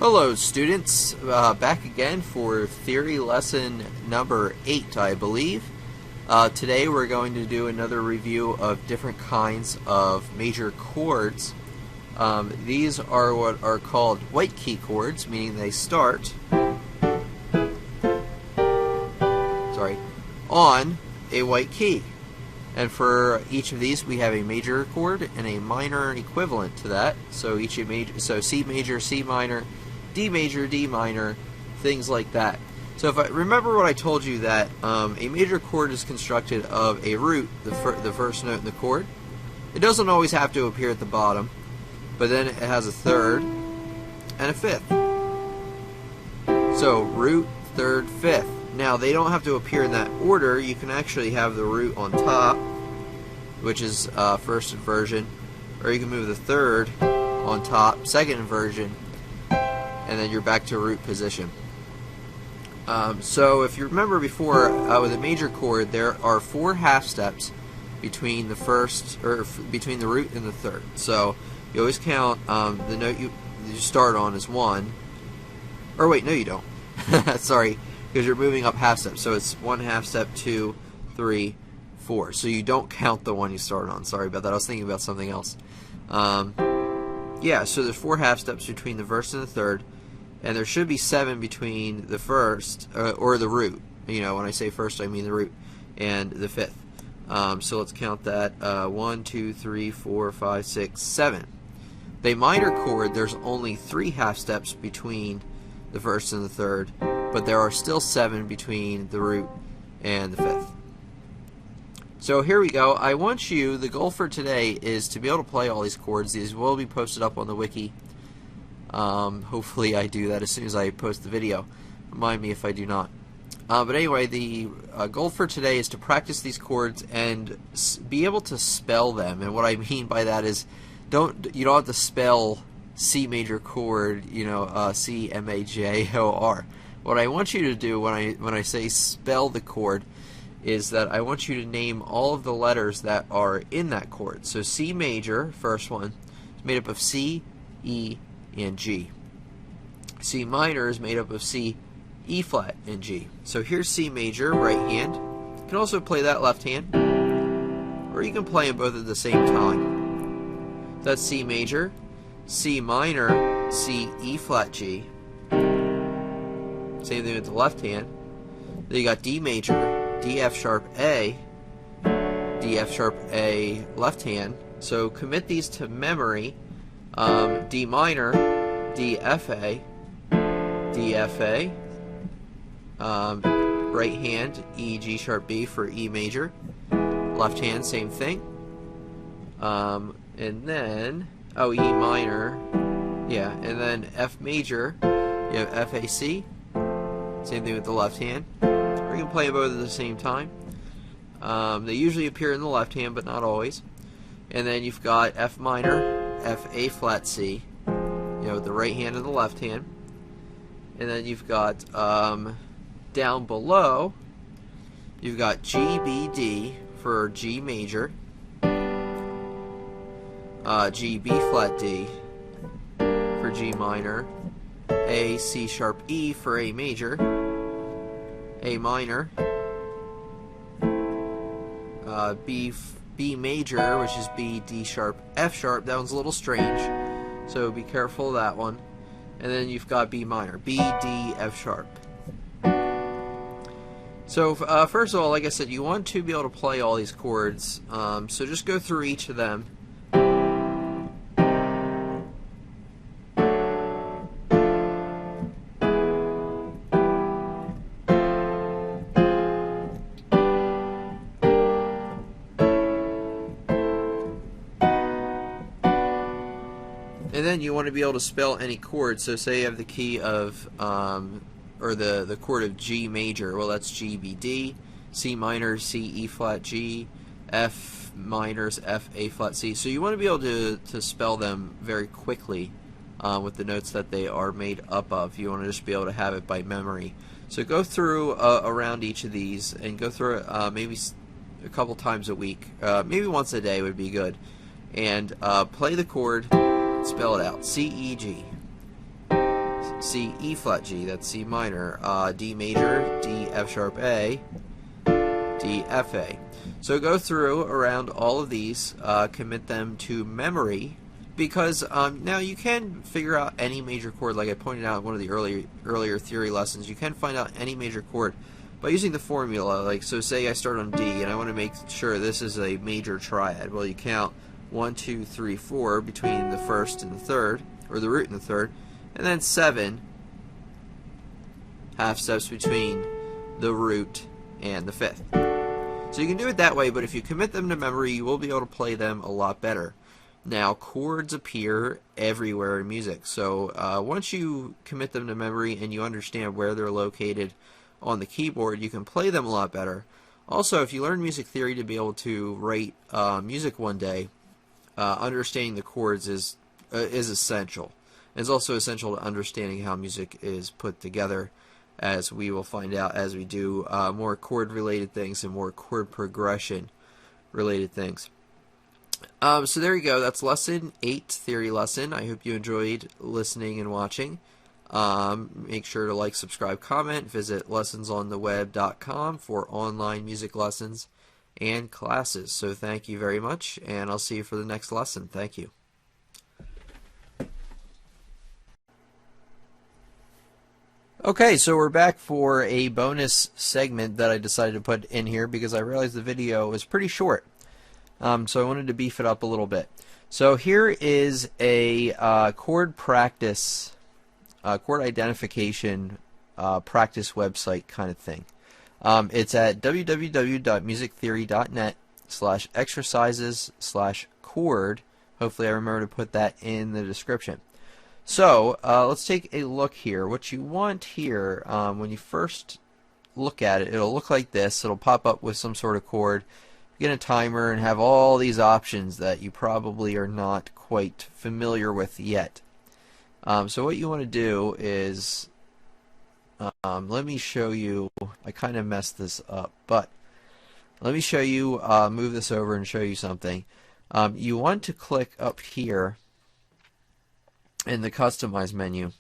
Hello students, back again for theory lesson number 8, I believe. Today we're going to do another review of different kinds of major chords. These are what are called white key chords, meaning they start on a white key. And for each of these we have a major chord and a minor equivalent to that. So C major, C minor, D major, D minor, things like that. So if I remember what I told you, that a major chord is constructed of a root, the first note in the chord. It doesn't always have to appear at the bottom, but then it has a third and a fifth. So root, third, fifth. Now they don't have to appear in that order. You can actually have the root on top, which is first inversion, or you can move the third on top, second inversion, and then you're back to root position. So if you remember before, with a major chord, there are 4 half steps between the first, or between the root and the third. So you always count the note you start on as 1. Or wait, no you don't. Sorry, because you're moving up half steps. So it's 1 half step, 2, 3, 4. So you don't count the one you start on. Sorry about that. I was thinking about something else. Yeah, so there's 4 half steps between the first and the third. And there should be 7 between the first, or the root. You know, when I say first, I mean the root, and the fifth. So let's count that. 1, 2, 3, 4, 5, 6, 7. The minor chord, there's only 3 half steps between the first and the third, but there are still 7 between the root and the fifth. So here we go. I want you, the goal for today is to be able to play all these chords. These will be posted up on the wiki. Hopefully I do that as soon as I post the video. Remind me if I do not. But anyway, the goal for today is to practice these chords and be able to spell them. And what I mean by that is, you don't have to spell C major chord, you know, C-M-A-J-O-R. What I want you to do when I say spell the chord is that I want you to name all of the letters that are in that chord. So C major, first one, is made up of C, E, and G. C minor is made up of C, E flat, and G. So here's C major, right hand. You can also play that left hand, or you can play them both at the same time. That's C major, C minor, C, E flat, G. Same thing with the left hand. Then you got D major, D, F sharp, A, D, F sharp, A, left hand. So commit these to memory. D minor, D, F, A, D, F, A, right hand, E, G sharp, B for E major, left hand, same thing, and then, oh, E minor, yeah, and then F major, you have F, A, C, same thing with the left hand, or you can play them both at the same time. They usually appear in the left hand, but not always. And then you've got F minor, F, A flat, C, you know, the right hand and the left hand. And then you've got down below, you've got G, B, D for G major, G, B flat, D for G minor, A, C sharp, E for A major, A minor, B major, which is B, D sharp, F sharp. That one's a little strange, so be careful of that one. And then you've got B minor, B, D, F sharp. So first of all, like I said, you want to be able to play all these chords. So just go through each of them. And then you want to be able to spell any chord. So say you have the key of, or the chord of G major. Well, that's G, B, D. C minor, C, E flat, G. F minor's F, A flat, C. So you want to be able to spell them very quickly with the notes that they are made up of. You want to just be able to have it by memory. So go through around each of these and go through it maybe a couple times a week. Maybe once a day would be good. And play the chord. Spell it out. C-E-G. C, E flat G, that's C minor, D major, D F sharp A, D F A. So go through around all of these, commit them to memory, because now you can figure out any major chord, like I pointed out in one of the earlier theory lessons. You can find out any major chord by using the formula. Like, so say I start on D and I want to make sure this is a major triad. Well, you count 1, 2, 3, 4 between the first and the third, or the root and the third, and then 7 half steps between the root and the fifth. So you can do it that way, but if you commit them to memory, you will be able to play them a lot better. Now, chords appear everywhere in music, so once you commit them to memory and you understand where they're located on the keyboard, you can play them a lot better. Also, if you learn music theory to be able to write music one day, understanding the chords is essential. It's also essential to understanding how music is put together, as we will find out as we do more chord-related things and more chord progression-related things. So there you go. That's lesson 8, theory lesson. I hope you enjoyed listening and watching. Make sure to like, subscribe, comment. Visit lessonsontheweb.com for online music lessons and classes. So thank you very much, and I'll see you for the next lesson. Thank you. Okay, so we're back for a bonus segment that I decided to put in here because I realized the video was pretty short. So I wanted to beef it up a little bit. So here is a chord practice, chord identification practice website kind of thing. It's at www.musictheory.net/exercises/chord. Hopefully I remember to put that in the description. So let's take a look here. What you want here, when you first look at it, it'll look like this. It'll pop up with some sort of chord. Get a timer and have all these options that you probably are not quite familiar with yet. So what you want to do is, let me show you. I kind of messed this up, but let me show you, move this over and show you something. You want to click up here in the Customize menu,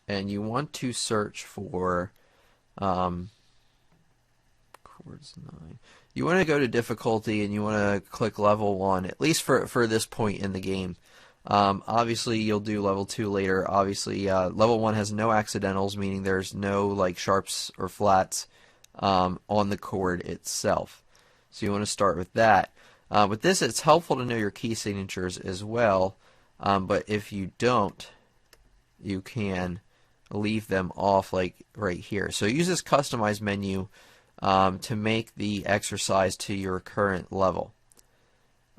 and you want to search for Chords 9. You want to go to difficulty, and you want to click level 1, at least for this point in the game. Obviously, you'll do level 2 later. Obviously, level 1 has no accidentals, meaning there's no like sharps or flats on the chord itself. So you want to start with that. With this, it's helpful to know your key signatures as well. But if you don't, you can leave them off like right here. So use this Customize menu to make the exercise to your current level.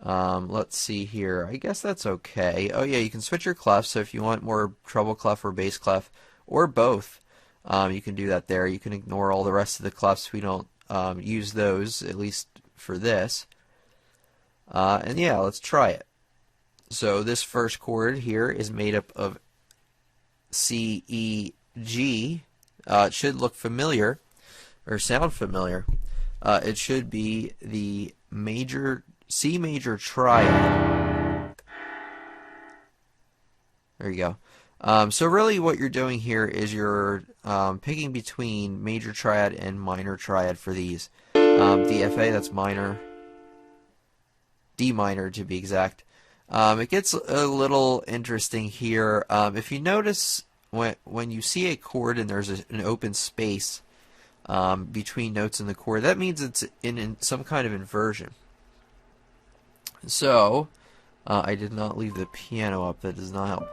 Let's see here. I guess that's okay. Oh yeah, you can switch your clefs. So if you want more treble clef or bass clef, or both, you can do that there. You can ignore all the rest of the clefs. We don't use those, at least for this. And yeah, let's try it. So this first chord here is made up of C, E, G. It should look familiar, or sound familiar. It should be the C major triad. There you go. So really what you're doing here is you're picking between major triad and minor triad for these. DFA, that's minor. D minor to be exact. It gets a little interesting here. If you notice when you see a chord and there's an open space between notes in the chord, that means it's in some kind of inversion. So I did not leave the piano up. That does not help.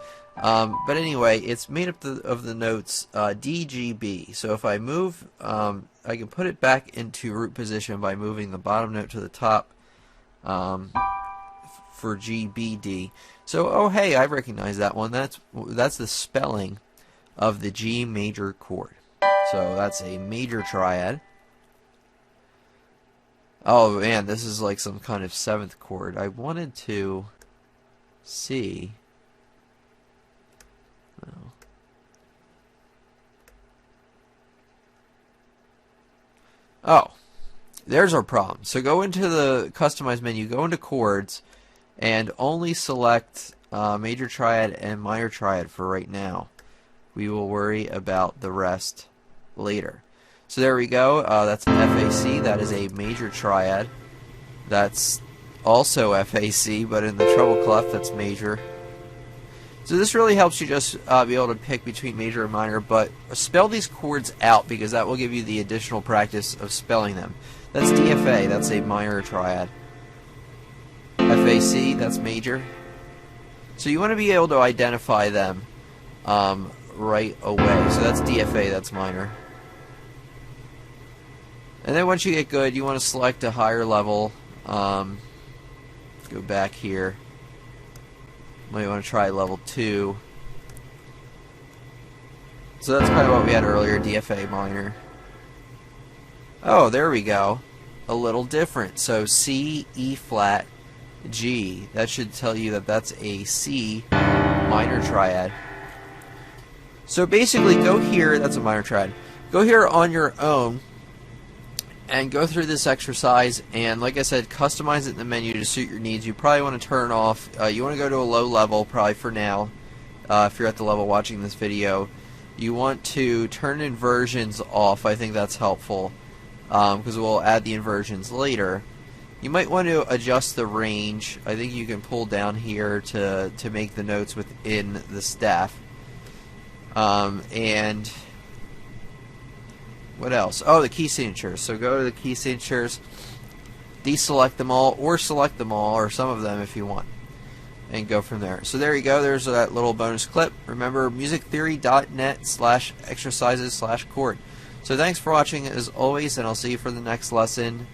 But anyway, it's made up of the notes D, G, B. So if I move, I can put it back into root position by moving the bottom note to the top. For G, B, D. So, oh hey, I recognize that one. That's the spelling of the G major chord. So that's a major triad. Oh man, this is like some kind of 7th chord. I wanted to see. No. Oh, there's our problem. So go into the Customize menu, go into Chords, and only select major triad and minor triad for right now. We will worry about the rest later. So there we go. That's an FAC. That is a major triad. That's also FAC, but in the treble clef, that's major. So this really helps you just be able to pick between major and minor, but spell these chords out because that will give you the additional practice of spelling them. That's DFA, that's a minor triad. FAC, that's major. So you want to be able to identify them right away. So that's DFA, that's minor. And then once you get good, you want to select a higher level. Let's go back here. Might want to try level 2. So that's kind of what we had earlier, DFA minor. Oh, there we go. A little different. So C, E flat, G. That should tell you that that's a C minor triad. So basically go here, that's a minor triad. Go here on your own and go through this exercise, and like I said, customize it in the menu to suit your needs. You probably want to turn off, you want to go to a low level probably for now, if you're at the level watching this video. You want to turn inversions off. I think that's helpful, because we'll add the inversions later. You might want to adjust the range. I think you can pull down here to make the notes within the staff. And what else? Oh, the key signatures. So go to the key signatures, deselect them all, or select them all, or some of them if you want, and go from there. So there you go. There's that little bonus clip. Remember, musictheory.net/exercises/chord. So thanks for watching as always, and I'll see you for the next lesson.